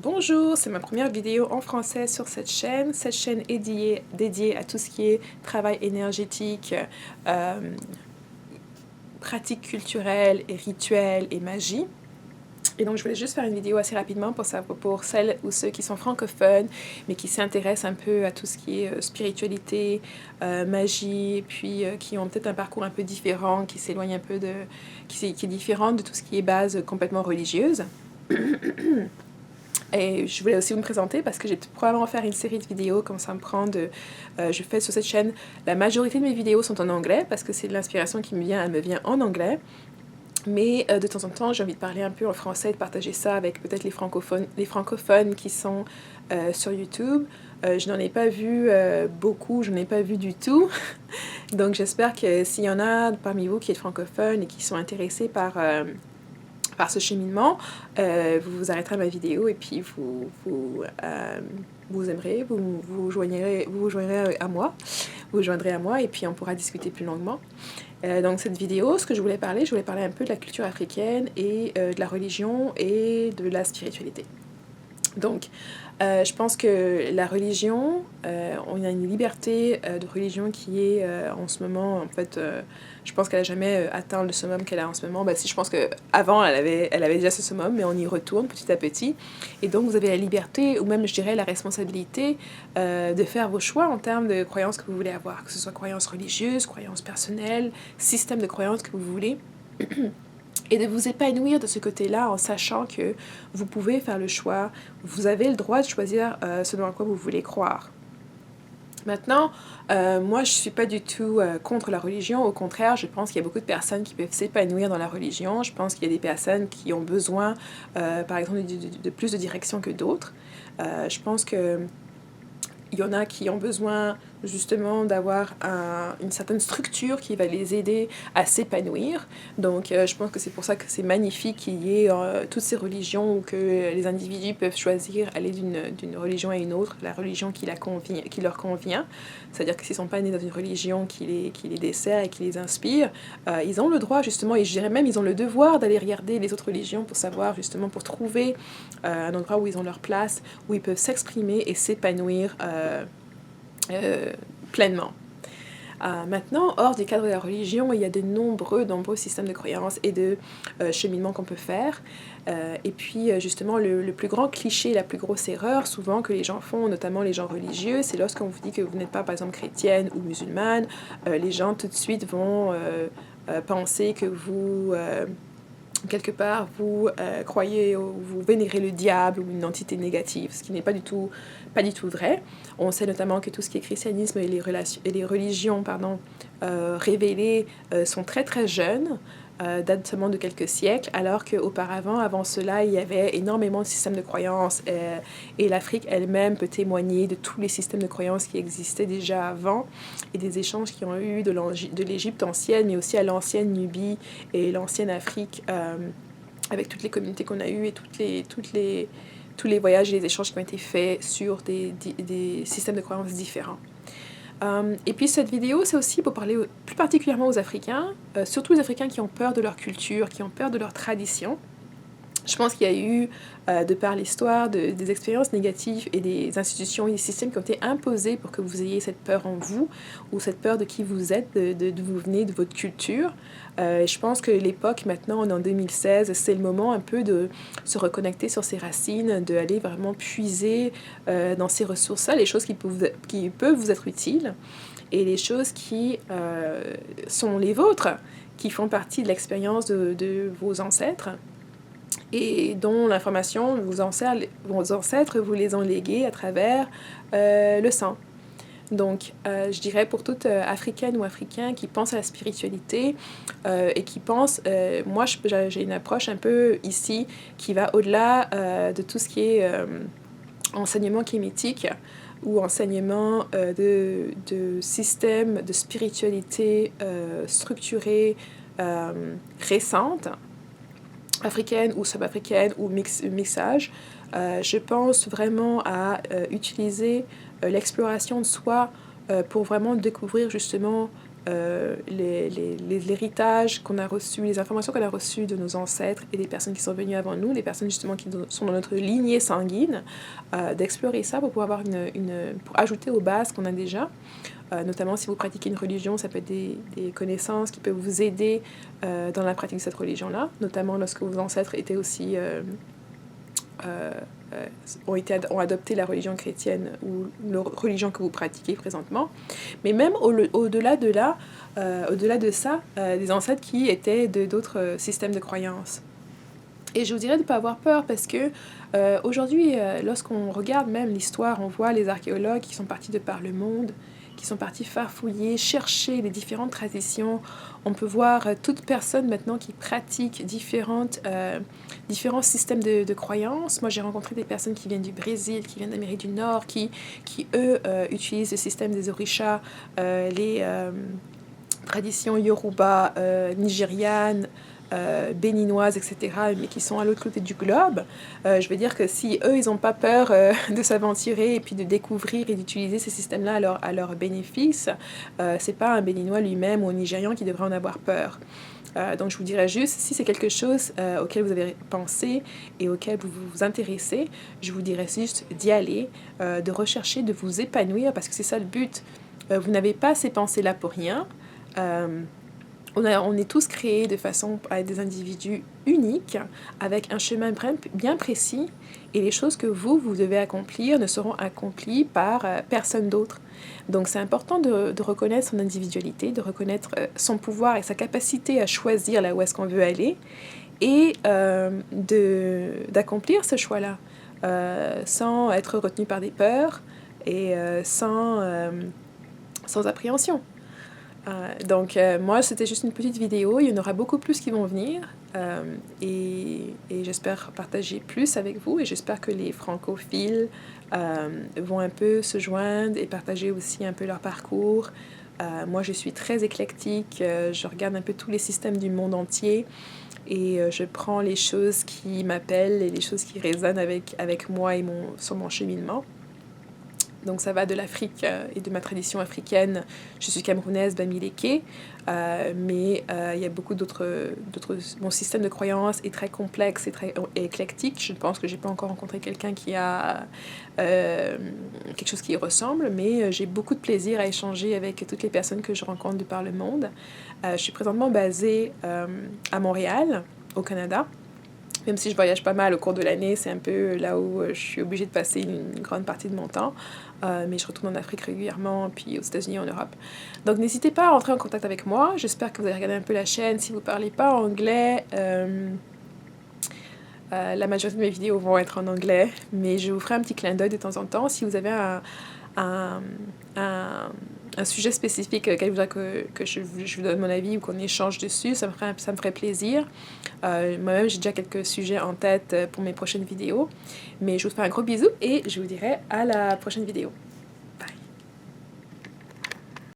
Bonjour, c'est ma première vidéo en français sur cette chaîne. Cette chaîne est dédiée à tout ce qui est travail énergétique, pratiques culturelles et rituels et magie. Et donc je voulais juste faire une vidéo assez rapidement pour celles ou ceux qui sont francophones, mais qui s'intéressent un peu à tout ce qui est spiritualité, magie, puis qui ont peut-être un parcours un peu différent, qui s'éloigne un peu qui est différent de tout ce qui est base complètement religieuse. Et je voulais aussi vous me présenter parce que j'ai probablement faire une série de vidéos comme ça me prend de... je fais sur cette chaîne, la majorité de mes vidéos sont en anglais parce que c'est de l'inspiration qui me vient, elle me vient en anglais. Mais de temps en temps, j'ai envie de parler un peu en français et de partager ça avec peut-être les francophones qui sont sur YouTube. Je n'en ai pas vu beaucoup, je n'en ai pas vu du tout. Donc j'espère que s'il y en a parmi vous qui êtes francophones et qui sont intéressés par ce cheminement, vous vous arrêterez à ma vidéo et puis vous aimerez, vous joindrez à moi, vous joindrez à moi et puis on pourra discuter plus longuement. Donc cette vidéo, ce que je voulais parler un peu de la culture africaine et de la religion et de la spiritualité. Donc, je pense que la religion, on a une liberté de religion qui est en ce moment, en fait, je pense qu'elle n'a jamais atteint le summum qu'elle a en ce moment. Ben, si, je pense qu'avant, elle avait déjà ce summum, mais on y retourne petit à petit. Et donc, vous avez la liberté, ou même, je dirais, la responsabilité de faire vos choix en termes de croyances que vous voulez avoir, que ce soit croyances religieuses, croyances personnelles, système de croyances que vous voulez. Et de vous épanouir de ce côté-là en sachant que vous pouvez faire le choix, vous avez le droit de choisir ce dans quoi vous voulez croire. Maintenant, moi je ne suis pas du tout contre la religion, au contraire, je pense qu'il y a beaucoup de personnes qui peuvent s'épanouir dans la religion, je pense qu'il y a des personnes qui ont besoin, par exemple, de plus de direction que d'autres. Je pense que il y en a qui ont besoin justement d'avoir une certaine structure qui va les aider à s'épanouir. Donc je pense que c'est pour ça que c'est magnifique qu'il y ait toutes ces religions où que les individus peuvent choisir aller d'une religion à une autre, la religion qui leur convient. C'est-à-dire que s'ils ne sont pas nés dans une religion qui les dessert et qui les inspire, ils ont le droit justement, et je dirais même ils ont le devoir d'aller regarder les autres religions pour savoir justement, pour trouver un endroit où ils ont leur place, où ils peuvent s'exprimer et s'épanouir pleinement. Maintenant, hors du cadre de la religion, il y a de nombreux systèmes de croyances et de cheminements qu'on peut faire. Et puis, justement, le plus grand cliché, la plus grosse erreur, souvent, que les gens font, notamment les gens religieux, c'est lorsqu'on vous dit que vous n'êtes pas, par exemple, chrétienne ou musulmane, les gens tout de suite vont penser que vous... quelque part, vous croyez ou vous vénérez le diable ou une entité négative, ce qui n'est pas du tout vrai. On sait notamment que tout ce qui est christianisme et les religions révélées sont très très jeunes, datent seulement de quelques siècles, alors qu'auparavant, avant cela, il y avait énormément de systèmes de croyances et l'Afrique elle-même peut témoigner de tous les systèmes de croyances qui existaient déjà avant et des échanges qui ont eu de l'Égypte ancienne, mais aussi à l'ancienne Nubie et l'ancienne Afrique, avec toutes les communautés qu'on a eues et tous les voyages et les échanges qui ont été faits sur des systèmes de croyances différents. Et puis cette vidéo, c'est aussi pour parler plus particulièrement aux Africains, surtout aux Africains qui ont peur de leur culture, qui ont peur de leur tradition. Je pense qu'il y a eu, de par l'histoire, des expériences négatives et des institutions et des systèmes qui ont été imposés pour que vous ayez cette peur en vous, ou cette peur de qui vous êtes, de vous venez, de votre culture. Je pense que l'époque, maintenant, on est en 2016, c'est le moment un peu de se reconnecter sur ses racines, d'aller vraiment puiser dans ces ressources-là, les choses qui peuvent vous être utiles, et les choses qui sont les vôtres, qui font partie de l'expérience de vos ancêtres, et dont l'information, vos ancêtres vous les ont léguées à travers le sang. Donc, je dirais pour toute Africaine ou Africain qui pense à la spiritualité et qui pense... moi, j'ai une approche un peu ici qui va au-delà de tout ce qui est enseignement kémétique ou enseignement de systèmes de spiritualité structurée récente, africaine ou sud-africaine ou mixage. Je pense vraiment à utiliser l'exploration de soi pour vraiment découvrir justement l'héritage qu'on a reçu, les informations qu'on a reçues de nos ancêtres et des personnes qui sont venues avant nous, des personnes justement qui sont dans notre lignée sanguine, d'explorer ça pour pouvoir avoir pour ajouter aux bases qu'on a déjà. Notamment si vous pratiquez une religion, ça peut être des connaissances qui peuvent vous aider dans la pratique de cette religion-là, notamment lorsque vos ancêtres étaient aussi, ont adopté la religion chrétienne ou la religion que vous pratiquez présentement. Mais même au-delà de ça, des ancêtres qui étaient d'autres systèmes de croyances. Et je vous dirais de ne pas avoir peur parce que aujourd'hui, lorsqu'on regarde même l'histoire, on voit les archéologues qui sont partis de par le monde, qui sont partis farfouiller, chercher les différentes traditions. On peut voir toute personne maintenant qui pratique différents systèmes de croyances. Moi, j'ai rencontré des personnes qui viennent du Brésil, qui viennent d'Amérique du Nord, qui eux, utilisent le système des orishas, les traditions yoruba, nigérianes, béninoises, etc., mais qui sont à l'autre côté du globe. Je veux dire que si eux, ils n'ont pas peur de s'aventurer et puis de découvrir et d'utiliser ces systèmes-là à leur bénéfice, c'est pas un Béninois lui-même ou un Nigérian qui devrait en avoir peur. Donc je vous dirais juste, si c'est quelque chose auquel vous avez pensé et auquel vous vous intéressez, je vous dirais juste d'y aller, de rechercher, de vous épanouir, parce que c'est ça le but. Vous n'avez pas ces pensées-là pour rien. On est tous créés de façon à être des individus uniques, avec un chemin bien précis, et les choses que vous devez accomplir ne seront accomplies par personne d'autre. Donc c'est important de reconnaître son individualité, de reconnaître son pouvoir et sa capacité à choisir là où est-ce qu'on veut aller, et d'accomplir ce choix-là, sans être retenu par des peurs et sans appréhension. Donc moi, c'était juste une petite vidéo. Il y en aura beaucoup plus qui vont venir et j'espère partager plus avec vous, et j'espère que les francophiles vont un peu se joindre et partager aussi un peu leur parcours. Moi, je suis très éclectique. Je regarde un peu tous les systèmes du monde entier et je prends les choses qui m'appellent et les choses qui résonnent avec moi et sur mon cheminement. Donc ça va de l'Afrique et de ma tradition africaine. Je suis camerounaise, bamileke, mais il y a beaucoup d'autres... Mon système de croyance est très complexe et très éclectique. Je pense que j'ai pas encore rencontré quelqu'un qui a quelque chose qui y ressemble, mais j'ai beaucoup de plaisir à échanger avec toutes les personnes que je rencontre de par le monde. Je suis présentement basée à Montréal, au Canada. Même si je voyage pas mal au cours de l'année, c'est un peu là où je suis obligée de passer une grande partie de mon temps. Mais je retourne en Afrique régulièrement, puis aux États-Unis, en Europe. Donc n'hésitez pas à entrer en contact avec moi. J'espère que vous allez regarder un peu la chaîne. Si vous ne parlez pas anglais, la majorité de mes vidéos vont être en anglais, mais je vous ferai un petit clin d'œil de temps en temps. Si vous avez un sujet spécifique auquel vous voudrez que je vous donne mon avis ou qu'on échange dessus, ça me ferait plaisir. Moi-même, j'ai déjà quelques sujets en tête pour mes prochaines vidéos. Mais je vous fais un gros bisou et je vous dirai à la prochaine vidéo.